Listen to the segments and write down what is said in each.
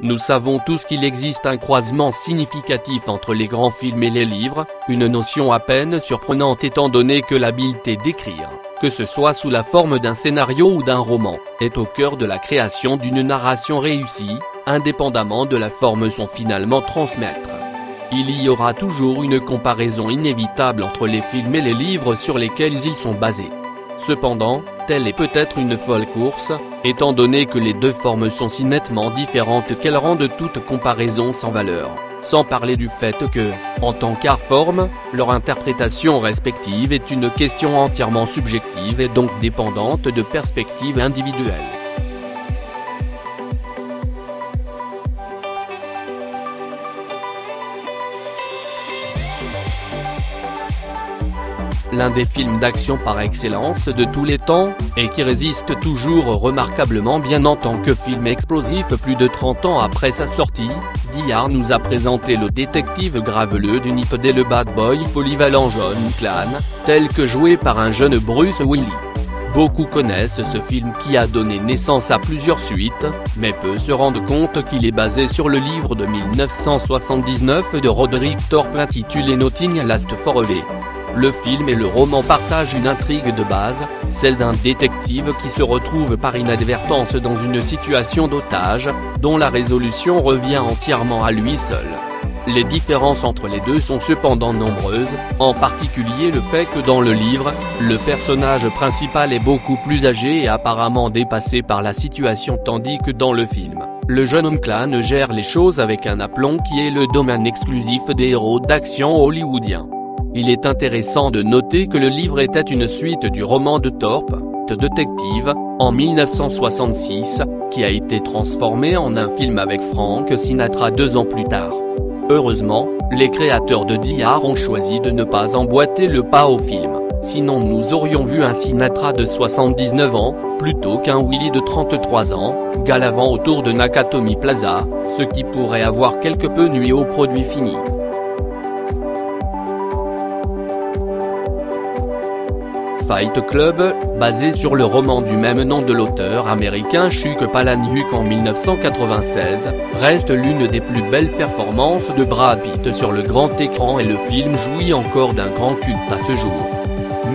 Nous savons tous qu'il existe un croisement significatif entre les grands films et les livres, une notion à peine surprenante étant donné que l'habileté d'écrire, que ce soit sous la forme d'un scénario ou d'un roman, est au cœur de la création d'une narration réussie, indépendamment de la forme son finalement transmettre. Il y aura toujours une comparaison inévitable entre les films et les livres sur lesquels ils sont basés. Cependant, telle est peut-être une folle course, étant donné que les deux formes sont si nettement différentes qu'elles rendent toute comparaison sans valeur, sans parler du fait que, en tant qu'art forme, leur interprétation respective est une question entièrement subjective et donc dépendante de perspectives individuelles. L'un des films d'action par excellence de tous les temps, et qui résiste toujours remarquablement bien en tant que film explosif plus de 30 ans après sa sortie, Die Hard nous a présenté le détective graveleux du Nipodé, le bad boy polyvalent John McClane, tel que joué par un jeune Bruce Willis. Beaucoup connaissent ce film qui a donné naissance à plusieurs suites, mais peu se rendent compte qu'il est basé sur le livre de 1979 de Roderick Thorpe intitulé Nothing Lasts Forever. Le film et le roman partagent une intrigue de base, celle d'un détective qui se retrouve par inadvertance dans une situation d'otage, dont la résolution revient entièrement à lui seul. Les différences entre les deux sont cependant nombreuses, en particulier le fait que dans le livre, le personnage principal est beaucoup plus âgé et apparemment dépassé par la situation tandis que dans le film, le jeune McClane gère les choses avec un aplomb qui est le domaine exclusif des héros d'action hollywoodiens. Il est intéressant de noter que le livre était une suite du roman de Thorpe, The Detective, en 1966, qui a été transformé en un film avec Frank Sinatra 2 ans plus tard. Heureusement, les créateurs de Die Hard ont choisi de ne pas emboîter le pas au film, sinon nous aurions vu un Sinatra de 79 ans, plutôt qu'un Willy de 33 ans, galavant autour de Nakatomi Plaza, ce qui pourrait avoir quelque peu nuit au produit fini. Fight Club, basé sur le roman du même nom de l'auteur américain Chuck Palahniuk en 1996, reste l'une des plus belles performances de Brad Pitt sur le grand écran et le film jouit encore d'un grand culte à ce jour.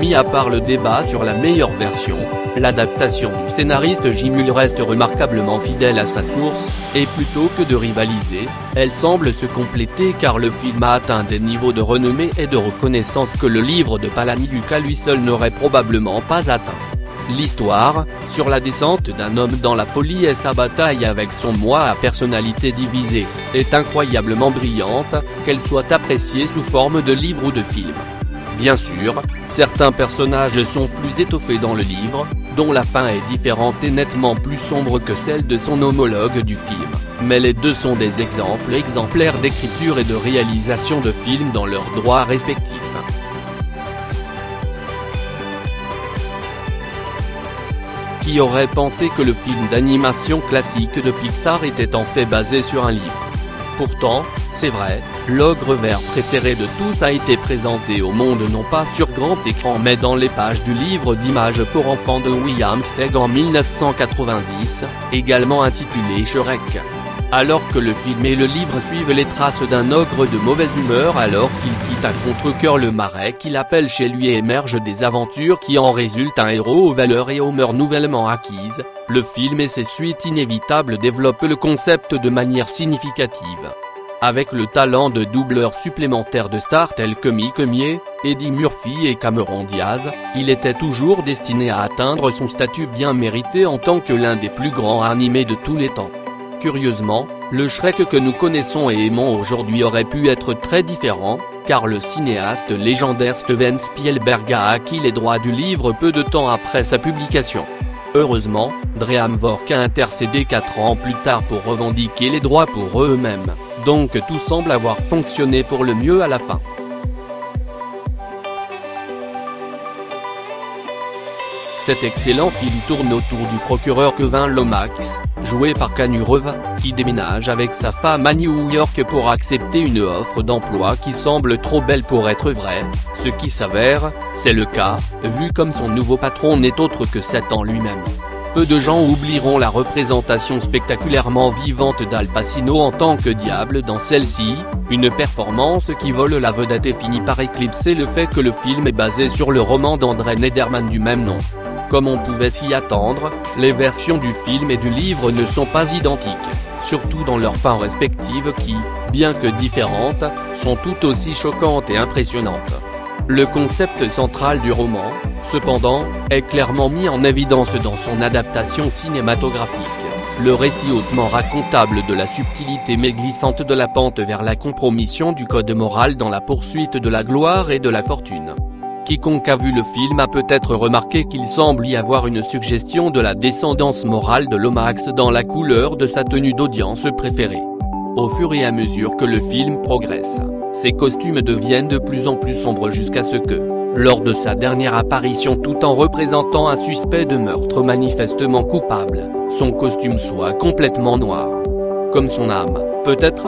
Mis à part le débat sur la meilleure version, l'adaptation du scénariste Jim Hull reste remarquablement fidèle à sa source, et plutôt que de rivaliser, elle semble se compléter car le film a atteint des niveaux de renommée et de reconnaissance que le livre de Palahniuk à lui seul n'aurait probablement pas atteint. L'histoire, sur la descente d'un homme dans la folie et sa bataille avec son moi à personnalité divisée, est incroyablement brillante, qu'elle soit appréciée sous forme de livre ou de film. Bien sûr, certains personnages sont plus étoffés dans le livre, dont la fin est différente et nettement plus sombre que celle de son homologue du film, mais les deux sont des exemples exemplaires d'écriture et de réalisation de films dans leurs droits respectifs. Qui aurait pensé que le film d'animation classique de Pixar était en fait basé sur un livre? Pourtant, c'est vrai, l'ogre vert préféré de tous a été présenté au monde non pas sur grand écran mais dans les pages du livre d'images pour enfants de William Steig en 1990, également intitulé Shrek. Alors que le film et le livre suivent les traces d'un ogre de mauvaise humeur alors qu'il quitte à contre-cœur le marais qu'il appelle chez lui et émergent des aventures qui en résultent un héros aux valeurs et aux mœurs nouvellement acquises, le film et ses suites inévitables développent le concept de manière significative. Avec le talent de doubleurs supplémentaires de stars tels que Mick Mier, Eddie Murphy et Cameron Diaz, il était toujours destiné à atteindre son statut bien mérité en tant que l'un des plus grands animés de tous les temps. Curieusement, le Shrek que nous connaissons et aimons aujourd'hui aurait pu être très différent, car le cinéaste légendaire Steven Spielberg a acquis les droits du livre peu de temps après sa publication. Heureusement, DreamWorks a intercédé 4 ans plus tard pour revendiquer les droits pour eux-mêmes, donc tout semble avoir fonctionné pour le mieux à la fin. Cet excellent film tourne autour du procureur Kevin Lomax, joué par Keanu Reeves, qui déménage avec sa femme à New York pour accepter une offre d'emploi qui semble trop belle pour être vraie, ce qui s'avère, c'est le cas, vu comme son nouveau patron n'est autre que Satan lui-même. Peu de gens oublieront la représentation spectaculairement vivante d'Al Pacino en tant que diable dans celle-ci, une performance qui vole la vedette et finit par éclipser le fait que le film est basé sur le roman d'André Neiderman du même nom. Comme on pouvait s'y attendre, les versions du film et du livre ne sont pas identiques, surtout dans leurs fins respectives qui, bien que différentes, sont tout aussi choquantes et impressionnantes. Le concept central du roman, cependant, est clairement mis en évidence dans son adaptation cinématographique. Le récit hautement racontable de la subtilité mais glissante de la pente vers la compromission du code moral dans la poursuite de la gloire et de la fortune. Quiconque a vu le film a peut-être remarqué qu'il semble y avoir une suggestion de la descendance morale de Lomax dans la couleur de sa tenue d'audience préférée. Au fur et à mesure que le film progresse, ses costumes deviennent de plus en plus sombres jusqu'à ce que, lors de sa dernière apparition tout en représentant un suspect de meurtre manifestement coupable, son costume soit complètement noir. Comme son âme, peut-être ?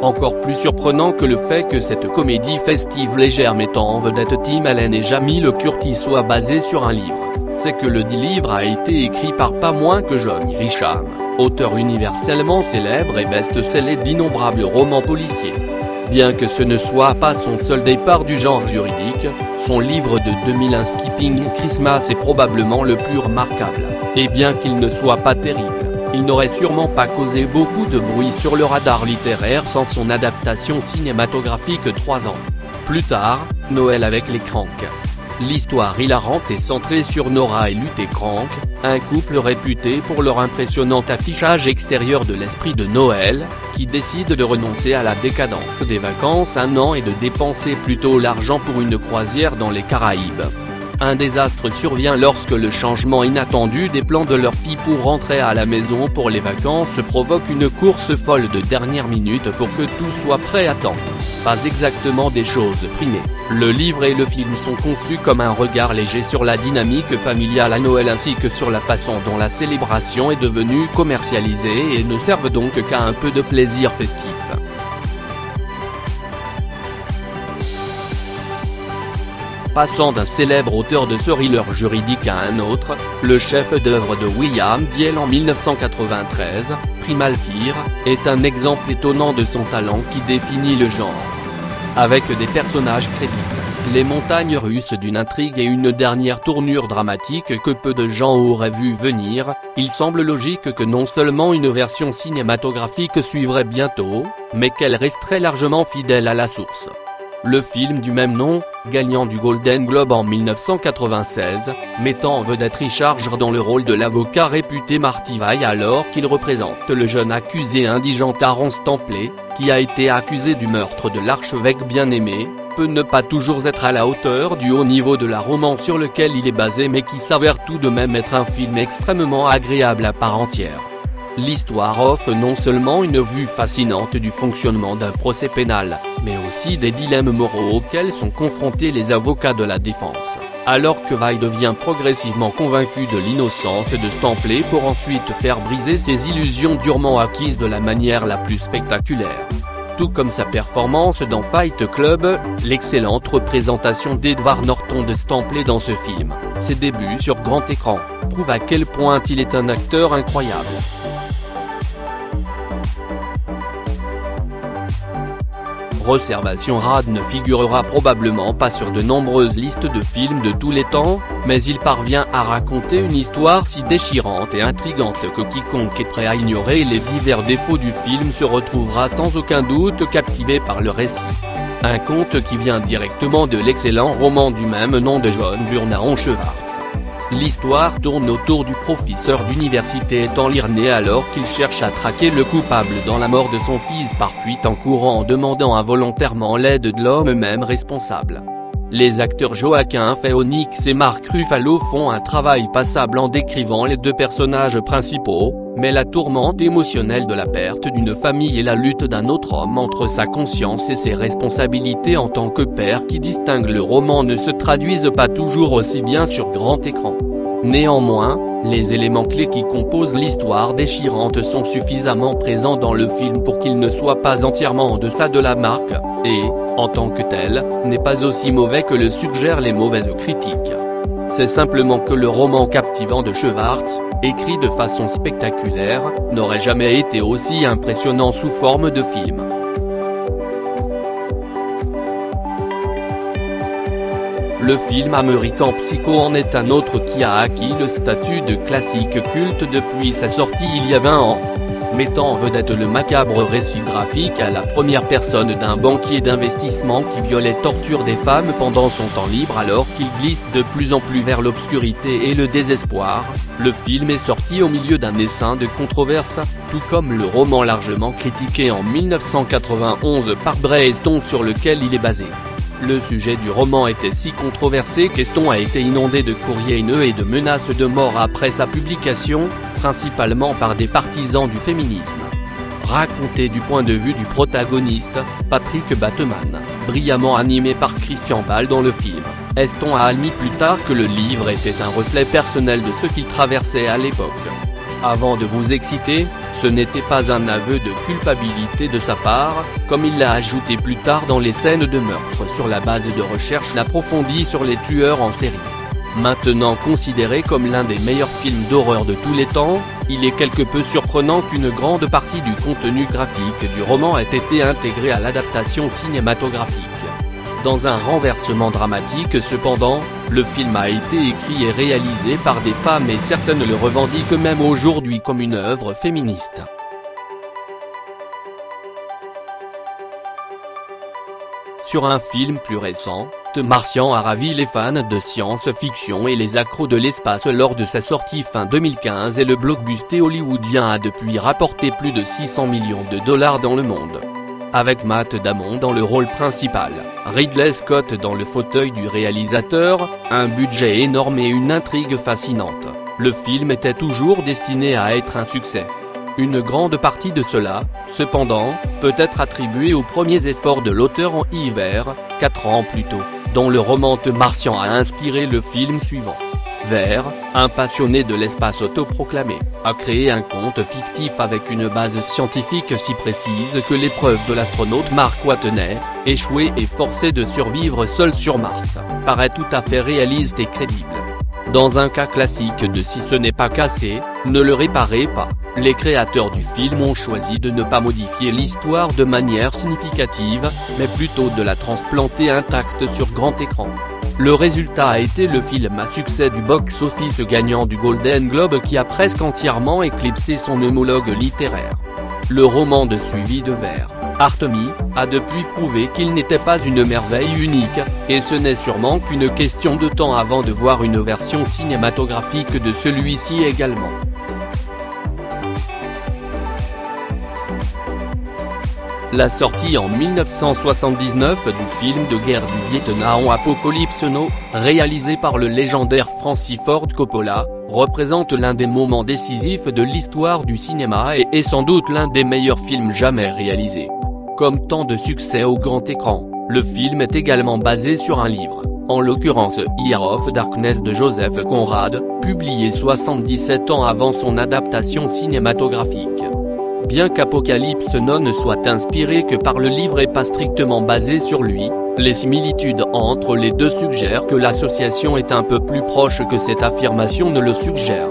Encore plus surprenant que le fait que cette comédie festive légère mettant en vedette Tim Allen et Jamie Lee Curtis soit basée sur un livre, c'est que le dit livre a été écrit par pas moins que John Grisham, auteur universellement célèbre et best-seller d'innombrables romans policiers. Bien que ce ne soit pas son seul départ du genre juridique, son livre de 2001 Skipping Christmas est probablement le plus remarquable, et bien qu'il ne soit pas terrible, il n'aurait sûrement pas causé beaucoup de bruit sur le radar littéraire sans son adaptation cinématographique 3 ans plus tard, Noël avec les Cranks. L'histoire hilarante est centrée sur Nora et Lute Crank, un couple réputé pour leur impressionnant affichage extérieur de l'esprit de Noël, qui décide de renoncer à la décadence des vacances un an et de dépenser plutôt l'argent pour une croisière dans les Caraïbes. Un désastre survient lorsque le changement inattendu des plans de leur fille pour rentrer à la maison pour les vacances provoque une course folle de dernière minute pour que tout soit prêt à temps. Pas exactement des choses primées, le livre et le film sont conçus comme un regard léger sur la dynamique familiale à Noël ainsi que sur la façon dont la célébration est devenue commercialisée et ne servent donc qu'à un peu de plaisir festif. Passant d'un célèbre auteur de thriller juridique à un autre, le chef-d'œuvre de William Diel en 1993, Primal Fear, est un exemple étonnant de son talent qui définit le genre. Avec des personnages crédibles, les montagnes russes d'une intrigue et une dernière tournure dramatique que peu de gens auraient vu venir, il semble logique que non seulement une version cinématographique suivrait bientôt, mais qu'elle resterait largement fidèle à la source. Le film du même nom, gagnant du Golden Globe en 1996, mettant en vedette Richard Gere dans le rôle de l'avocat réputé Marty Vaille alors qu'il représente le jeune accusé indigent Terence Stampley, qui a été accusé du meurtre de l'archevêque bien-aimé, peut ne pas toujours être à la hauteur du haut niveau de la romance sur lequel il est basé mais qui s'avère tout de même être un film extrêmement agréable à part entière. L'histoire offre non seulement une vue fascinante du fonctionnement d'un procès pénal, mais aussi des dilemmes moraux auxquels sont confrontés les avocats de la défense, alors que Vaille devient progressivement convaincu de l'innocence de Stampley pour ensuite faire briser ses illusions durement acquises de la manière la plus spectaculaire. Tout comme sa performance dans Fight Club, l'excellente représentation d'Edward Norton de Stampley dans ce film, ses débuts sur grand écran, prouvent à quel point il est un acteur incroyable. Reservation Rad ne figurera probablement pas sur de nombreuses listes de films de tous les temps, mais il parvient à raconter une histoire si déchirante et intrigante que quiconque est prêt à ignorer les divers défauts du film se retrouvera sans aucun doute captivé par le récit. Un conte qui vient directement de l'excellent roman du même nom de John Burnham Schwartz. L'histoire tourne autour du professeur d'université étant Lirné alors qu'il cherche à traquer le coupable dans la mort de son fils par fuite en courant en demandant involontairement l'aide de l'homme même responsable. Les acteurs Joaquin Phoenix et Mark Ruffalo font un travail passable en décrivant les deux personnages principaux, mais la tourmente émotionnelle de la perte d'une famille et la lutte d'un autre homme entre sa conscience et ses responsabilités en tant que père qui distinguent le roman ne se traduisent pas toujours aussi bien sur grand écran. Néanmoins, les éléments clés qui composent l'histoire déchirante sont suffisamment présents dans le film pour qu'il ne soit pas entièrement en deçà de la marque, et, en tant que tel, n'est pas aussi mauvais que le suggèrent les mauvaises critiques. C'est simplement que le roman captivant de Schwartz, écrit de façon spectaculaire, n'aurait jamais été aussi impressionnant sous forme de film. Le film American Psycho en est un autre qui a acquis le statut de classique culte depuis sa sortie il y a 20 ans. Mettant en vedette le macabre récit graphique à la première personne d'un banquier d'investissement qui viole et torture des femmes pendant son temps libre alors qu'il glisse de plus en plus vers l'obscurité et le désespoir, le film est sorti au milieu d'un essaim de controverses, tout comme le roman largement critiqué en 1991 par Bret Easton sur lequel il est basé. Le sujet du roman était si controversé qu'Easton a été inondé de courriers haineux et de menaces de mort après sa publication, principalement par des partisans du féminisme. Raconté du point de vue du protagoniste, Patrick Bateman, brillamment animé par Christian Bale dans le film, Easton a admis plus tard que le livre était un reflet personnel de ce qu'il traversait à l'époque. Avant de vous exciter, ce n'était pas un aveu de culpabilité de sa part, comme il l'a ajouté plus tard dans les scènes de meurtre sur la base de recherches approfondies sur les tueurs en série. Maintenant considéré comme l'un des meilleurs films d'horreur de tous les temps, il est quelque peu surprenant qu'une grande partie du contenu graphique du roman ait été intégrée à l'adaptation cinématographique. Dans un renversement dramatique cependant, le film a été écrit et réalisé par des femmes et certaines le revendiquent même aujourd'hui comme une œuvre féministe. Sur un film plus récent, The Martian a ravi les fans de science-fiction et les accros de l'espace lors de sa sortie fin 2015 et le blockbuster hollywoodien a depuis rapporté plus de 600 millions de dollars dans le monde. Avec Matt Damon dans le rôle principal, Ridley Scott dans le fauteuil du réalisateur, un budget énorme et une intrigue fascinante, le film était toujours destiné à être un succès. Une grande partie de cela, cependant, peut être attribuée aux premiers efforts de l'auteur en hiver, 4 ans plus tôt, dont le roman The Martian a inspiré le film suivant. Ver, un passionné de l'espace autoproclamé, a créé un conte fictif avec une base scientifique si précise que l'épreuve de l'astronaute Mark Watney, échoué et forcé de survivre seul sur Mars, paraît tout à fait réaliste et crédible. Dans un cas classique de si ce n'est pas cassé, ne le réparez pas, les créateurs du film ont choisi de ne pas modifier l'histoire de manière significative, mais plutôt de la transplanter intacte sur grand écran. Le résultat a été le film à succès du box-office gagnant du Golden Globe qui a presque entièrement éclipsé son homologue littéraire. Le roman de suivi de Ver, Artemis, a depuis prouvé qu'il n'était pas une merveille unique, et ce n'est sûrement qu'une question de temps avant de voir une version cinématographique de celui-ci également. La sortie en 1979 du film de guerre du Vietnam Apocalypse Now, réalisé par le légendaire Francis Ford Coppola, représente l'un des moments décisifs de l'histoire du cinéma et est sans doute l'un des meilleurs films jamais réalisés. Comme tant de succès au grand écran, le film est également basé sur un livre, en l'occurrence Year of Darkness de Joseph Conrad, publié 77 ans avant son adaptation cinématographique. Bien qu'Apocalypse Now ne soit inspiré que par le livre et pas strictement basé sur lui, les similitudes entre les deux suggèrent que l'association est un peu plus proche que cette affirmation ne le suggère.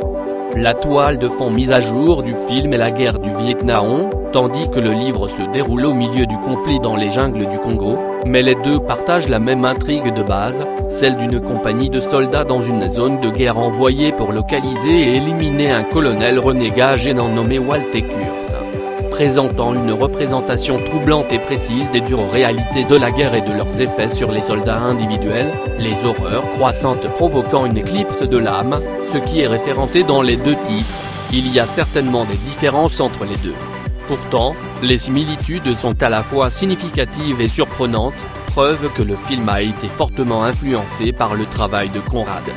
La toile de fond mise à jour du film est la guerre du Vietnam, tandis que le livre se déroule au milieu du conflit dans les jungles du Congo, mais les deux partagent la même intrigue de base, celle d'une compagnie de soldats dans une zone de guerre envoyée pour localiser et éliminer un colonel renégat gênant nommé Walter Kurt. Présentant une représentation troublante et précise des dures réalités de la guerre et de leurs effets sur les soldats individuels, les horreurs croissantes provoquant une éclipse de l'âme, ce qui est référencé dans les deux titres, il y a certainement des différences entre les deux. Pourtant, les similitudes sont à la fois significatives et surprenantes, preuve que le film a été fortement influencé par le travail de Conrad.